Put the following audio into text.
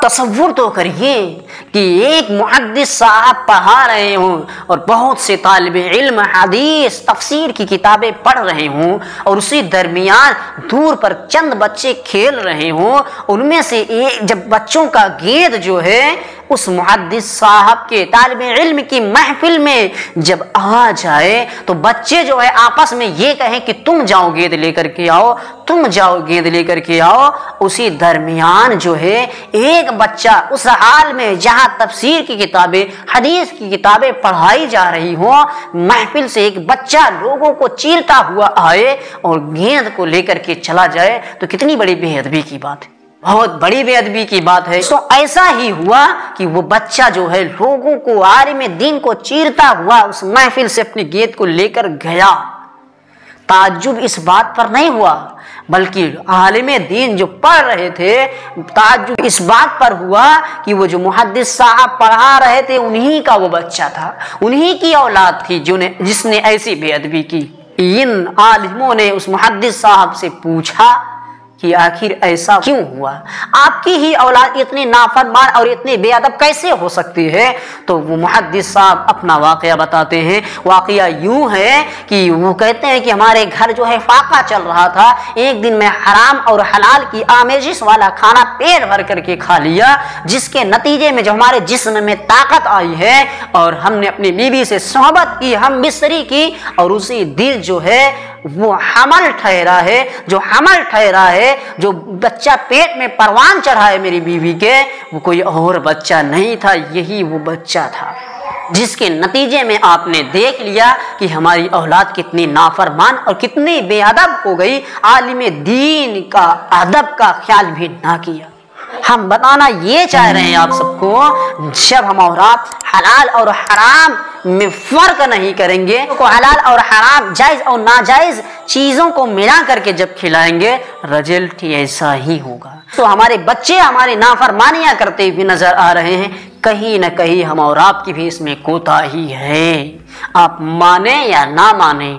तसव्वुर तो करिए कि एक मुहद्दिस साहब पढ़ा रहे हों और बहुत से तालिब इल्म हदीस तफसीर की किताबें पढ़ रहे हों और उसी दरमियान दूर पर चंद बच्चे खेल रहे हों। उनमें से एक जब बच्चों का गेंद जो है उस मुहद्दिस साहब के तालिब इल्म की महफिल में जब आ जाए तो बच्चे जो है आपस में ये कहें कि तुम जाओ गेंद लेकर के आओ, तुम जाओ गेंद लेकर के आओ। उसी दरमियान जो है एक बच्चा उस हाल में जहां तफसीर की किताबें हदीस की किताबें पढ़ाई जा रही हो, महफिल से एक बच्चा लोगों को चीरता हुआ आए और गेंद को लेकर के चला जाए तो कितनी बड़ी बेअदबी की बात है, बहुत बड़ी बेअदबी की बात है। तो ऐसा ही हुआ कि वो बच्चा जो है लोगों को आलिम दीन को चीरता हुआ उस महफिल से अपनी गेंद को लेकर गया। ताज्जुब इस बात पर नहीं हुआ बल्कि आलिम दीन जो पढ़ रहे थे, ताज्जुब इस बात पर हुआ कि वो जो मुहद्दिस साहब पढ़ा रहे थे उन्हीं का वो बच्चा था, उन्हीं की औलाद थी जिसने ऐसी बेअदबी की। इन आलिमों ने उस मुहद्दिस साहब से पूछा कि आखिर ऐसा क्यों हुआ, आपकी ही औलाद इतनी नाफरमान और इतनी बेअदब कैसे हो सकती है। तो वो मुहद्दिस साहब अपना वाकया बताते हैं। वाकया यूं है कि वो कहते हैं कि हमारे घर जो है फाका चल रहा था, एक दिन मैं हराम और हलाल की आमेजिश वाला खाना पेट भर करके खा लिया, जिसके नतीजे में जो हमारे जिस्म में ताकत आई है और हमने अपनी बीवी से सोहबत की, हम बिस्तरी की और उसी दिल जो है वो हमल ठहरा है, जो हमल ठहरा है, जो बच्चा पेट में परवान चढ़ा है मेरी बीवी के, वो कोई और बच्चा नहीं था, यही वो बच्चा था जिसके नतीजे में आपने देख लिया कि हमारी औलाद कितनी नाफरमान और कितनी बेअदब हो गई, आलिम दीन का अदब का ख्याल भी ना किया। हम बताना ये चाह रहे हैं आप सबको, जब हम और आप हलाल और हराम में फर्क नहीं करेंगे, तो हलाल और हराम जायज और नाजायज चीजों को मिला करके जब खिलाएंगे रिजल्ट ऐसा ही होगा। तो हमारे बच्चे हमारी नाफरमानियां करते हुए नजर आ रहे हैं, कहीं ना कहीं हम और आपकी भी इसमें कोताही है, आप माने या ना माने।